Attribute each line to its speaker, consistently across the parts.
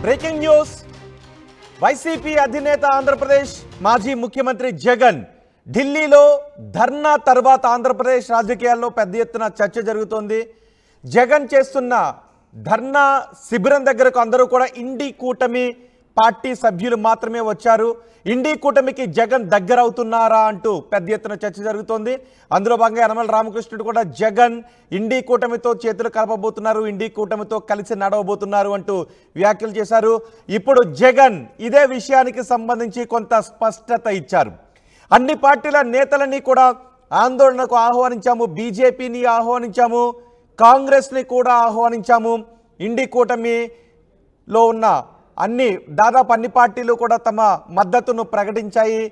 Speaker 1: Breaking news YCP అధినేత ఆంధ్రప్రదేశ్ మాజీ ముఖ్యమంత్రి జగన్ ఢిల్లీలో ధర్నా తర్వాత ఆంధ్రప్రదేశ్ రాజకీయాల్లో పెద్ద ఎత్తున చర్చ జరుగుతోంది. జగన్ చేస్తున్న ధర్నా శిబిరం దగ్గరకు అందరూ కూడా ఇండి కూటమి పార్టీ సభ్యులు మాత్రమే వచ్చారు. ఇండి కూటమికి జగన్ దగ్గర అవుతున్నారా అంటూ పెద్ద ఎత్తున చర్చ జరుగుతోంది. అందులో భాగంగా యనమల రామకృష్ణుడు కూడా జగన్ ఇండి కూటమితో చేతులు కలపబోతున్నారు, ఇండి కూటమితో కలిసి నడవబోతున్నారు అంటూ వ్యాఖ్యలు చేశారు. ఇప్పుడు జగన్ ఇదే విషయానికి సంబంధించి కొంత స్పష్టత ఇచ్చారు. అన్ని పార్టీల నేతలని కూడా ఆందోళనకు ఆహ్వానించాము, బీజేపీని ఆహ్వానించాము, కాంగ్రెస్ని కూడా ఆహ్వానించాము. ఇండి కూటమిలో ఉన్న దాదాపు అన్ని పార్టీలు కూడా తమ మద్దతును ప్రకటించాయి.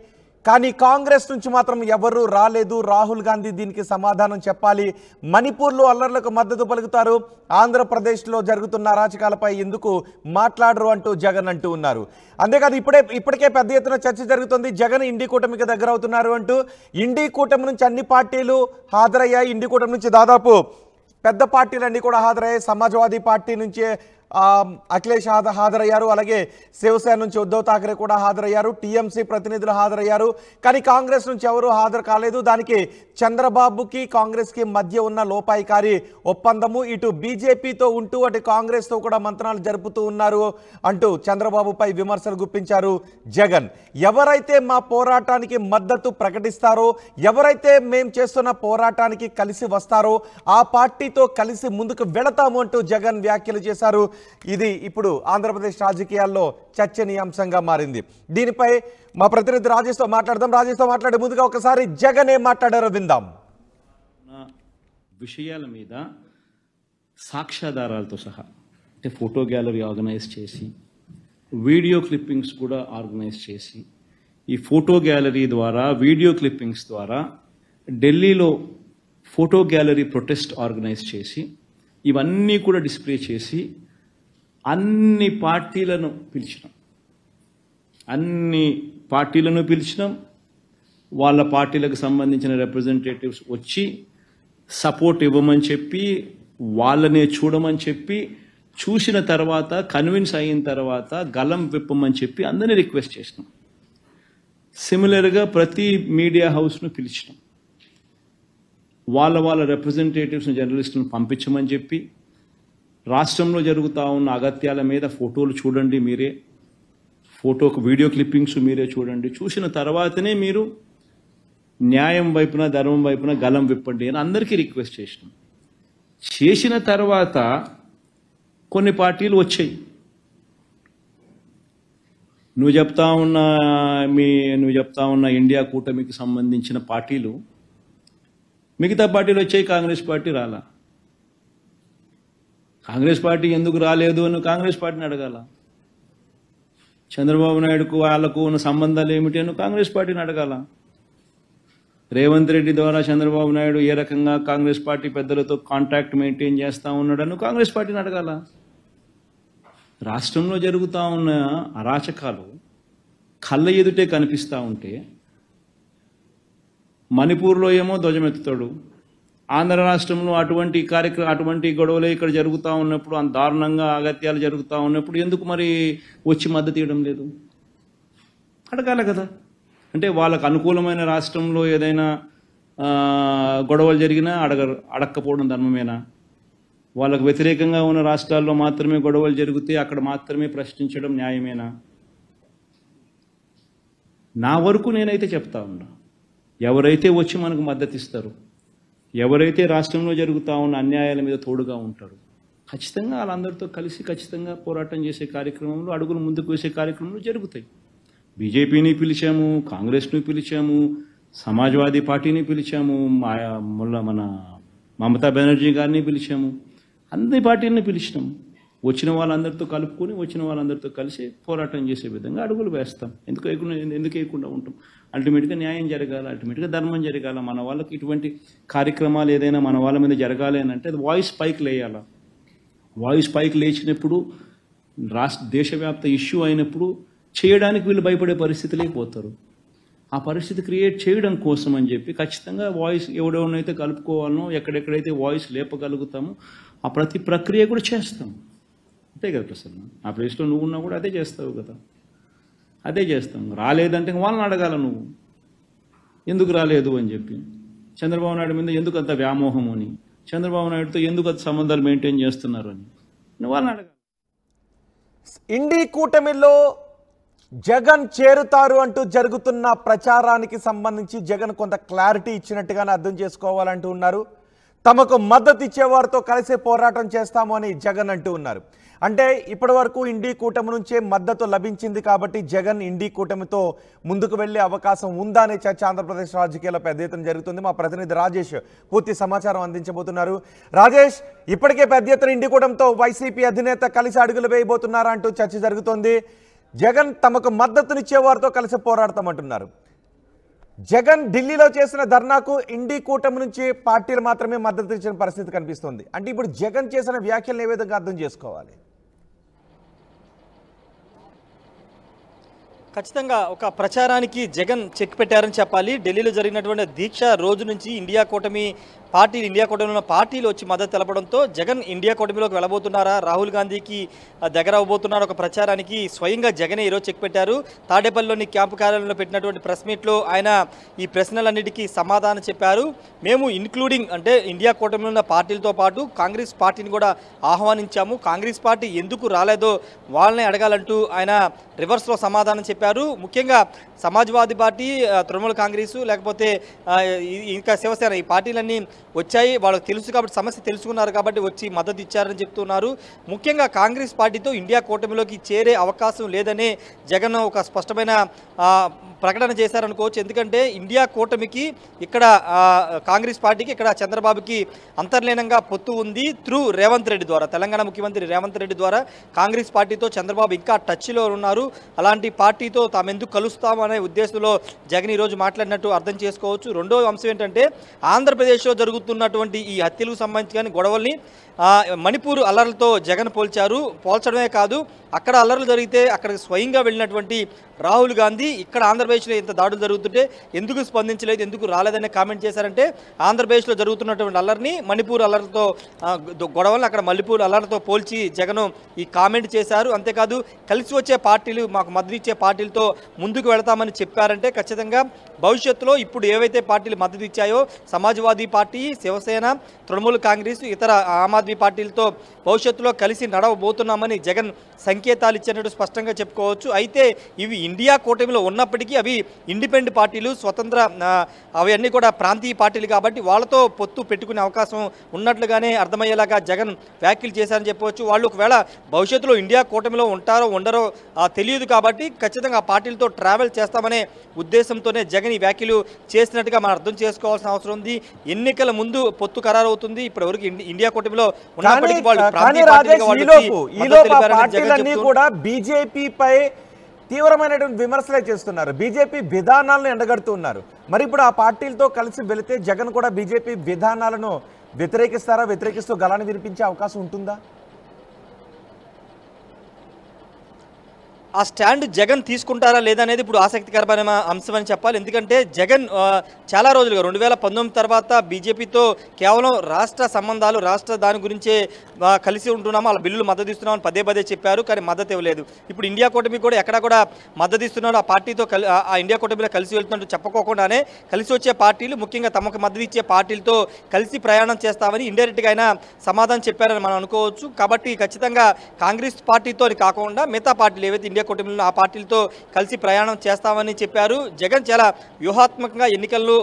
Speaker 1: కానీ కాంగ్రెస్ నుంచి మాత్రం ఎవరూ రాలేదు. రాహుల్ గాంధీ దీనికి సమాధానం చెప్పాలి. మణిపూర్లో అల్లర్లకు మద్దతు పలుకుతారు, ఆంధ్రప్రదేశ్లో జరుగుతున్న అరాచకాలపై ఎందుకు మాట్లాడరు అంటూ జగన్ అంటూ ఉన్నారు. అంతేకాదు ఇప్పటికే పెద్ద ఎత్తున చర్చ జరుగుతుంది. జగన్ ఇండి కూటమికి దగ్గర అవుతున్నారు అంటూ. ఇండి కూటమి నుంచి అన్ని పార్టీలు హాజరయ్యాయి. ఇండి కూటమి నుంచి దాదాపు పెద్ద పార్టీలన్నీ కూడా హాజరయ్యాయి. సమాజ్వాదీ పార్టీ నుంచి అఖిలేష్ హాజరయ్యారు, అలాగే శివసేన నుంచి ఉద్ధవ్ ఠాక్రే కూడా హాజరయ్యారు, టీఎంసీ ప్రతినిధులు హాజరయ్యారు. కానీ కాంగ్రెస్ నుంచి ఎవరు హాజరు కాలేదు. దానికి చంద్రబాబుకి కాంగ్రెస్కి మధ్య ఉన్న లోపాయికారి ఒప్పందము, ఇటు బీజేపీతో ఉంటూ అటు కాంగ్రెస్తో కూడా మంత్రాలు జరుపుతూ ఉన్నారు అంటూ చంద్రబాబుపై విమర్శలు గుప్పించారు జగన్. ఎవరైతే మా పోరాటానికి మద్దతు ప్రకటిస్తారో, ఎవరైతే మేము చేస్తున్న పోరాటానికి కలిసి వస్తారో ఆ పార్టీతో కలిసి ముందుకు వెళతాము అంటూ జగన్ వ్యాఖ్యలు చేశారు. ఇది ఇప్పుడు ఆంధ్రప్రదేశ్ రాజకీయాల్లో చర్చనీయాంశంగా మారింది. దీనిపై మా ప్రతినిధి రాజేష్తో మాట్లాడదాం. రాజేష్తో మాట్లాడే ముందుగా ఒకసారి జగన్ ఏం మాట్లాడారో విందాం.
Speaker 2: విషయాల మీద సాక్ష్యాధారాలతో సహా అంటే ఫోటో గ్యాలరీ ఆర్గనైజ్ చేసి, వీడియో క్లిప్పింగ్స్ కూడా ఆర్గనైజ్ చేసి, ఈ ఫోటో గ్యాలరీ ద్వారా, వీడియో క్లిప్పింగ్స్ ద్వారా ఢిల్లీలో ఫోటో గ్యాలరీ ప్రొటెస్ట్ ఆర్గనైజ్ చేసి, ఇవన్నీ కూడా డిస్ప్లే చేసి అన్ని పార్టీలను పిలిచినాం. వాళ్ళ పార్టీలకు సంబంధించిన రిప్రజెంటేటివ్స్ వచ్చి సపోర్ట్ ఇవ్వమని చెప్పి, వాళ్ళనే చూడమని చెప్పి, చూసిన తర్వాత కన్విన్స్ అయిన తర్వాత గలం విప్పమని చెప్పి అందరినీ రిక్వెస్ట్ చేసినాం. సిమిలర్గా ప్రతి మీడియా హౌస్ను పిలిచినాం. వాళ్ళ రిప్రజెంటేటివ్స్ని, జర్నలిస్టులను పంపించమని చెప్పి, రాష్ట్రంలో జరుగుతూ ఉన్న అగత్యాల మీద ఫోటోలు చూడండి, మీరే వీడియో క్లిప్పింగ్స్ మీరే చూడండి, చూసిన తర్వాతనే మీరు న్యాయం వైపున, ధర్మం వైపున గలం విప్పండి అని అందరికీ రిక్వెస్ట్ చేసినాం. చేసిన తర్వాత కొన్ని పార్టీలు వచ్చాయి. నువ్వు చెప్తా ఉన్న ఇండియా కూటమికి సంబంధించిన పార్టీలు, మిగతా పార్టీలు వచ్చాయి, కాంగ్రెస్ పార్టీ రాలా. కాంగ్రెస్ పార్టీ ఎందుకు రాలేదు అని కాంగ్రెస్ పార్టీని అడగాల. చంద్రబాబు నాయుడుకు వాళ్ళకు ఉన్న సంబంధాలు ఏమిటి అని కాంగ్రెస్ పార్టీని అడగాల. రేవంత్ రెడ్డి ద్వారా చంద్రబాబు నాయుడు ఏ రకంగా కాంగ్రెస్ పార్టీ పెద్దలతో కాంటాక్ట్ మెయింటైన్ చేస్తూ ఉన్నాడని కాంగ్రెస్ పార్టీని అడగాల. రాష్ట్రంలో జరుగుతూ ఉన్న అరాచకాలు కళ్ళ ఎదుటే కనిపిస్తూ ఉంటే, మణిపూర్లో ఏమో ధ్వజమెత్తుతాడు, ఆంధ్ర రాష్ట్రంలో అటువంటి గొడవలు ఇక్కడ జరుగుతూ ఉన్నప్పుడు, అంత దారుణంగా అగత్యాలు జరుగుతూ ఉన్నప్పుడు ఎందుకు మరి వచ్చి మద్దతు ఇవ్వడం లేదు? అడగాలి కదా. అంటే వాళ్ళకు అనుకూలమైన రాష్ట్రంలో ఏదైనా గొడవలు జరిగినా అడక్కపోవడం ధర్మమేనా? వాళ్ళకు వ్యతిరేకంగా ఉన్న రాష్ట్రాల్లో మాత్రమే గొడవలు జరిగితే అక్కడ మాత్రమే ప్రశ్నించడం న్యాయమేనా? నా వరకు నేనైతే చెప్తా ఉన్నా, ఎవరైతే వచ్చి మనకు మద్దతు ఇస్తారు, ఎవరైతే రాష్ట్రంలో జరుగుతూ ఉన్న అన్యాయాల మీద తోడుగా ఉంటారు, ఖచ్చితంగా వాళ్ళందరితో కలిసి ఖచ్చితంగా పోరాటం చేసే కార్యక్రమంలో, అడుగులు ముందుకు వేసే కార్యక్రమంలో జరుగుతాయి. బీజేపీని పిలిచాము, కాంగ్రెస్ను పిలిచాము, సమాజ్వాదీ పార్టీని పిలిచాము, మన మమతా బెనర్జీ గారిని పిలిచాము, అన్ని పార్టీలను పిలిచినాము. వచ్చిన వాళ్ళందరితో కలుపుకొని, వచ్చిన వాళ్ళందరితో కలిసి పోరాటం చేసే విధంగా అడుగులు వేస్తాం. ఎందుకు వేయకుండా ఉంటాం? అల్టిమేట్గా న్యాయం జరగాలి, అల్టిమేట్గా ధర్మం జరగాలి. మన వాళ్ళకి ఇటువంటి కార్యక్రమాలు ఏదైనా మన వాళ్ళ మీద జరగాలి అని అంటే అది వాయిస్ పైకి లేయాలి. వాయిస్ పైకి లేచినప్పుడు, దేశవ్యాప్త ఇష్యూ అయినప్పుడు చేయడానికి వీళ్ళు భయపడే పరిస్థితి లేకపోతారు. ఆ పరిస్థితి క్రియేట్ చేయడం కోసం అని చెప్పి ఖచ్చితంగా వాయిస్ ఎవడెవరినైతే కలుపుకోవాలనో, ఎక్కడెక్కడైతే వాయిస్ లేపగలుగుతామో ఆ ప్రతి ప్రక్రియ కూడా చేస్తాం. అంతే కదా ప్రసన్న, ఆ ప్లేస్లో నువ్వు ఉన్నా కూడా అదే చేస్తావు కదా, అదే చేస్తాం. రాలేదంటే వాళ్ళని అడగాల నువ్వు ఎందుకు రాలేదు అని చెప్పి. చంద్రబాబు నాయుడు మీద ఎందుకు అంత వ్యామోహం అని, చంద్రబాబు నాయుడుతో ఎందుకు అంత సంబంధాలు మెయింటైన్ చేస్తున్నారు అని నువ్వు వాళ్ళని అడగాలి.
Speaker 1: ఇండి కూటమిలో జగన్ చేరుతారు అంటూ జరుగుతున్న ప్రచారానికి సంబంధించి జగన్ కొంత క్లారిటీ ఇచ్చినట్టుగానే అర్థం చేసుకోవాలంటూ ఉన్నారు. తమకు మద్దతు ఇచ్చేవారితో కలిసే పోరాటం చేస్తాము అని జగన్ అంటూ ఉన్నారు. అంటే ఇప్పటి వరకు ఇండి కూటమి నుంచే మద్దతు లభించింది కాబట్టి జగన్ ఇండి కూటమితో ముందుకు వెళ్లే అవకాశం ఉందా అనే చర్చ ఆంధ్రప్రదేశ్ రాజకీయాల్లో పెద్ద ఎత్తున జరుగుతుంది. మా ప్రతినిధి రాజేష్ పూర్తి సమాచారం అందించబోతున్నారు. రాజేష్, ఇప్పటికే పెద్ద ఎత్తున ఇండి కూటమితో వైసీపీ అధినేత కలిసి అడుగులు వేయబోతున్నారా అంటూ చర్చ జరుగుతోంది. జగన్ తమకు మద్దతునిచ్చే వారితో కలిసి పోరాడతామంటున్నారు. జగన్ ఢిల్లీలో చేసిన ధర్నాకు ఇండి కూటమి నుంచి పార్టీలు మాత్రమే మద్దతు ఇచ్చిన పరిస్థితి కనిపిస్తుంది. అంటే ఇప్పుడు జగన్ చేసిన వ్యాఖ్యలను ఏ విధంగా అర్థం చేసుకోవాలి?
Speaker 3: ఖచ్చితంగా ఒక ప్రచారానికి జగన్ చెక్ పెట్టారని చెప్పాలి. ఢిల్లీలో జరిగినటువంటి దీక్ష రోజు నుంచి ఇండియా కూటమిలో ఉన్న పార్టీలు వచ్చి మద్దతు తెలపడంతో జగన్ ఇండియా కూటమిలోకి వెళ్ళబోతున్నారా, రాహుల్ గాంధీకి దగ్గర అవబోతున్నారా ఒక ప్రచారానికి స్వయంగా జగనే ఈరోజు చెక్ పెట్టారు. తాడేపల్లిలోని క్యాంపు కార్యాలయంలో పెట్టినటువంటి ప్రెస్ మీట్లో ఆయన ఈ ప్రశ్నలన్నిటికీ సమాధానం చెప్పారు. మేము ఇంక్లూడింగ్ అంటే ఇండియా కూటమిలో ఉన్న పార్టీలతో పాటు కాంగ్రెస్ పార్టీని కూడా ఆహ్వానించాము. కాంగ్రెస్ పార్టీ ఎందుకు రాలేదో వాళ్ళని అడగాలంటూ ఆయన రివర్స్లో సమాధానం చెప్పారు. ముఖ్యంగా సమాజ్వాదీ పార్టీ, తృణమూల్ కాంగ్రెస్, లేకపోతే ఇంకా శివసేన, ఈ పార్టీలన్నీ వచ్చాయి. వాళ్ళకి తెలుసు కాబట్టి, సమస్య తెలుసుకున్నారు కాబట్టి వచ్చి మద్దతు ఇచ్చారని చెప్తున్నారు. ముఖ్యంగా కాంగ్రెస్ పార్టీతో ఇండియా కూటమిలోకి చేరే అవకాశం లేదనే జగన్ ఒక స్పష్టమైన ప్రకటన చేశారనుకోవచ్చు. ఎందుకంటే ఇండియా కూటమికి ఇక్కడ కాంగ్రెస్ పార్టీకి ఇక్కడ చంద్రబాబుకి అంతర్లీనంగా పొత్తు ఉంది. త్రూ రేవంత్ రెడ్డి ద్వారా, తెలంగాణ ముఖ్యమంత్రి రేవంత్ రెడ్డి ద్వారా కాంగ్రెస్ పార్టీతో చంద్రబాబు ఇంకా టచ్లో ఉన్నారు. అలాంటి పార్టీతో తాము ఎందుకు కలుస్తాము అనే ఉద్దేశంలో జగన్ ఈరోజు మాట్లాడినట్టు అర్థం చేసుకోవచ్చు. రెండో అంశం ఏంటంటే ఆంధ్రప్రదేశ్లో జరుగుతున్నటువంటి ఈ హత్యలకు సంబంధించిన గొడవల్ని మణిపూర్ అల్లర్లతో జగన్ పోల్చడమే కాదు, అక్కడ అల్లర్లు జరిగితే అక్కడికి స్వయంగా వెళ్ళినటువంటి రాహుల్ గాంధీ ఇక్కడ ఆంధ్రప్రదేశ్లో ఇంత దాడులు జరుగుతుంటే ఎందుకు స్పందించలేదు, ఎందుకు రాలేదనే కామెంట్ చేశారంటే ఆంధ్రప్రదేశ్లో జరుగుతున్నటువంటి అల్లర్ని మణిపూర్ అల్లర్లతో గొడవలను అక్కడ మణిపూర్ అల్లర్లతో పోల్చి జగన్ ఈ కామెంట్ చేశారు. అంతేకాదు కలిసి వచ్చే పార్టీలు, మాకు మద్దతు ఇచ్చే పార్టీలతో ముందుకు వెళతామని చెప్పారంటే ఖచ్చితంగా భవిష్యత్తులో ఇప్పుడు ఏవైతే పార్టీలు మద్దతు ఇచ్చాయో సమాజ్వాదీ పార్టీ, శివసేన, తృణమూల్ కాంగ్రెస్, ఇతర ఆమ్ ఆద్మీ పార్టీలతో భవిష్యత్తులో కలిసి నడవబోతున్నామని జగన్ సంకేతాలు ఇచ్చినట్టు స్పష్టంగా చెప్పుకోవచ్చు. అయితే ఇవి ఇండియా కూటమిలో ఉన్నప్పటికీ అవి ఇండిపెండెంట్ పార్టీలు, స్వతంత్ర, అవన్నీ కూడా ప్రాంతీయ పార్టీలు కాబట్టి వాళ్ళతో పొత్తు పెట్టుకునే అవకాశం ఉన్నట్లుగానే అర్థమయ్యేలాగా జగన్ వ్యాఖ్యలు చేశారని చెప్పవచ్చు. వాళ్ళు ఒకవేళ భవిష్యత్తులో ఇండియా కూటమిలో ఉంటారో ఉండరో తెలియదు కాబట్టి ఖచ్చితంగా ఆ పార్టీలతో ట్రావెల్ చేస్తామనే ఉద్దేశంతోనే జగన్ ఈ వ్యాఖ్యలు చేసినట్టుగా మనం అర్థం చేసుకోవాల్సిన అవసరం ఉంది. ఎన్నికల ముందు పొత్తు ఖరారు అవుతుంది. ఇప్పటివరకు ఇండియా కూటమిలో ఉన్నప్పటికీ వాళ్ళు
Speaker 1: పార్టీలన్నీ కూడా బీజేపీపై తీవ్రమైనటువంటి విమర్శలే చేస్తున్నారు, బీజేపీ విధానాలను ఎండగడుతున్నారు. మరి ఇప్పుడు ఆ పార్టీలతో కలిసి వెళితే జగన్ కూడా బీజేపీ విధానాలను వ్యతిరేకిస్తూ గలాన్ని వినిపించే అవకాశం ఉంటుందా?
Speaker 3: ఆ స్టాండ్ జగన్ తీసుకుంటారా లేదా అనేది ఇప్పుడు ఆసక్తికరమైన అంశం అని చెప్పాలి. ఎందుకంటే జగన్ చాలా రోజులుగా 2019 తర్వాత బీజేపీతో కేవలం రాష్ట్ర సంబంధాలు, రాష్ట్ర దాని గురించే కలిసి ఉంటున్నాము, వాళ్ళ బిల్లులు మద్దతు ఇస్తున్నామని పదే చెప్పారు, కానీ మద్దతు ఇవ్వలేదు. ఇప్పుడు ఇండియా కూటమి కూడా ఎక్కడ కూడా మద్దతు ఇస్తున్నాడు, ఆ పార్టీతో ఆ ఇండియా కూటమిలో కలిసి వెళ్తున్నట్టు చెప్పుకోకుండానే కలిసి వచ్చే పార్టీలు, ముఖ్యంగా తమకు మద్దతు ఇచ్చే పార్టీలతో కలిసి ప్రయాణం చేస్తామని ఇండైరెక్ట్గా అయినా సమాధానం చెప్పారని మనం అనుకోవచ్చు. కాబట్టి ఖచ్చితంగా కాంగ్రెస్ పార్టీతో కాకుండా మిగతా పార్టీలు ఏవైతే ఇండియా కూటమిలో ఆ పార్టీలతో కలిసి ప్రయాణం చేస్తామని చెప్పారు. జగన్ చాలా వ్యూహాత్మకంగా ఎన్నికలను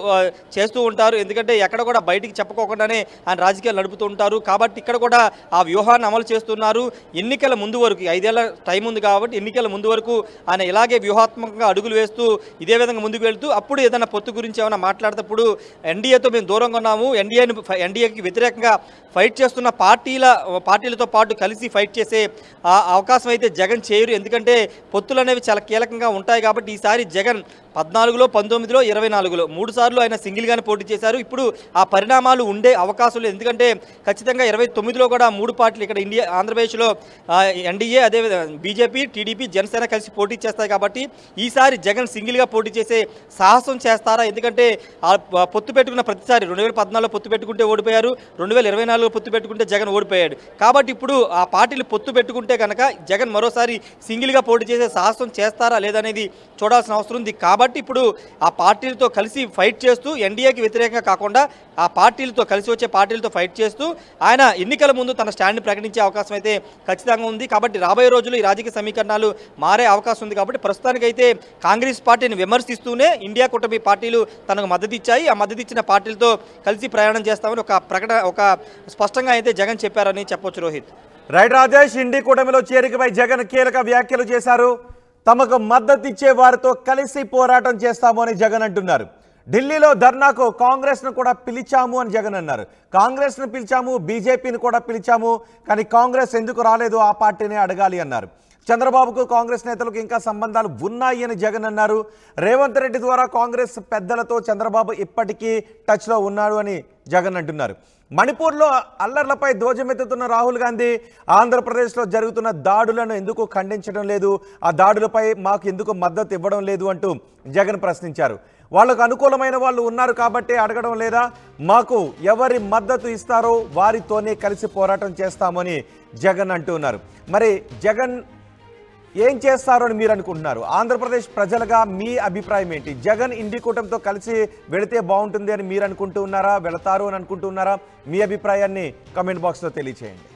Speaker 3: చేస్తూ ఉంటారు. ఎందుకంటే ఎక్కడ కూడా బయటికి చెప్పుకోకుండానే ఆయన రాజకీయాలు నడుపుతూ ఉంటారు. కాబట్టి ఇక్కడ కూడా ఆ వ్యూహాన్ని అమలు చేస్తున్నారు. ఎన్నికల ముందు వరకు 5 ఏళ్ల టైం ఉంది కాబట్టి ఎన్నికల ముందు వరకు ఆయన ఇలాగే వ్యూహాత్మకంగా అడుగులు వేస్తూ ఇదే విధంగా ముందుకు వెళ్తూ అప్పుడు ఏదైనా పొత్తు గురించి ఏమైనా మాట్లాడేటప్పుడు ఎన్డీఏతో మేము దూరంగా ఉన్నాము, ఎన్డీఏకి వ్యతిరేకంగా ఫైట్ చేస్తున్న పార్టీలతో పాటు కలిసి ఫైట్ చేసే అవకాశం అయితే జగన్ చేయరు. ఎందుకంటే పొత్తులు అనేవి చాలా కీలకంగా ఉంటాయి కాబట్టి ఈసారి జగన్ 14లో 19లో 24లో 3 సార్లు ఆయన సింగిల్గానే పోటీ చేశారు. ఇప్పుడు ఆ పరిణామాలు ఉండే అవకాశం లేదు. ఎందుకంటే ఖచ్చితంగా 29లో కూడా 3 పార్టీలు ఇక్కడ ఆంధ్రప్రదేశ్లో ఎన్డీఏ అదే బీజేపీ టీడీపీ జనసేన కలిసి పోటీ చేస్తాయి కాబట్టి ఈసారి జగన్ సింగిల్గా పోటీ చేసే సాహసం చేస్తారా? ఎందుకంటే పొత్తు పెట్టుకున్న ప్రతిసారి 2014లో పొత్తు పెట్టుకుంటే ఓడిపోయారు, 2024లో పొత్తు పెట్టుకుంటే జగన్ ఓడిపోయాడు. కాబట్టి ఇప్పుడు ఆ పార్టీలు పొత్తు పెట్టుకుంటే కనుక జగన్ మరోసారి సింగిల్గా పోటీ చేసే సాహసం చేస్తారా లేదనేది చూడాల్సిన అవసరం ఉంది. కాబట్టి ఇప్పుడు ఆ పార్టీలతో కలిసి ఫైట్ చేస్తూ ఎన్డీఏకి వ్యతిరేకంగా కాకుండా ఆ పార్టీలతో కలిసి వచ్చే పార్టీలతో ఫైట్ చేస్తూ ఆయన ఎన్నికల ముందు తన స్టాండ్ని ప్రకటించే అవకాశం అయితే ఖచ్చితంగా ఉంది. కాబట్టి రాబోయే రోజుల్లో ఈ రాజకీయ సమీకరణాలు మారే అవకాశం ఉంది. కాబట్టి ప్రస్తుతానికైతే కాంగ్రెస్ పార్టీని విమర్శిస్తూనే ఇండియా కూటమి పార్టీలు తనకు మద్దతు ఇచ్చాయి. ఆ మద్దతు ఇచ్చిన పార్టీలతో కలిసి ప్రయాణం చేస్తామని ఒక స్పష్టంగా అయితే జగన్ చెప్పారని చెప్పొచ్చు. రోహిత్.
Speaker 1: రైట్ రాజేష్, ఇండి కూటమిలో చేరికపై జగన్ కీలక వ్యాఖ్యలు చేశారు. తమకు మద్దతు ఇచ్చే వారితో కలిసి పోరాటం చేస్తాము అని జగన్ అంటున్నారు. ఢిల్లీలో ధర్నాకు కాంగ్రెస్ను కూడా పిలిచాము అని జగన్ అన్నారు. కాంగ్రెస్ను పిలిచాము, బీజేపీని కూడా పిలిచాము, కానీ కాంగ్రెస్ ఎందుకు రాలేదు ఆ పార్టీని అడగాలి అన్నారు. చంద్రబాబుకు కాంగ్రెస్ నేతలకు ఇంకా సంబంధాలు ఉన్నాయి అని జగన్ అన్నారు. రేవంత్ రెడ్డి ద్వారా కాంగ్రెస్ పెద్దలతో చంద్రబాబు ఇప్పటికీ టచ్లో ఉన్నాడు అని జగన్ అంటున్నారు. మణిపూర్లో అల్లర్లపై ధ్వజమెత్తుతున్న రాహుల్ గాంధీ ఆంధ్రప్రదేశ్లో జరుగుతున్న దాడులను ఎందుకు ఖండించడం లేదు, ఆ దాడులపై మాకు ఎందుకు మద్దతు ఇవ్వడం లేదు అంటూ జగన్ ప్రశ్నించారు. వాళ్ళకు అనుకూలమైన వాళ్ళు ఉన్నారు కాబట్టి అడగడం లేదా, మాకు ఎవరి మద్దతు ఇస్తారో వారితోనే కలిసి పోరాటం చేస్తామని జగన్ అంటున్నారు. మరి జగన్ ఏం చేస్తారో అని మీరు అనుకుంటున్నారు? ఆంధ్రప్రదేశ్ ప్రజలుగా మీ అభిప్రాయం ఏంటి? జగన్ ఇండి కూటమితో కలిసి వెళితే బాగుంటుంది అని మీరు అనుకుంటూ ఉన్నారా, వెళతారు అని అనుకుంటూ ఉన్నారా? మీ అభిప్రాయాన్ని కామెంట్ బాక్స్లో తెలియచేయండి.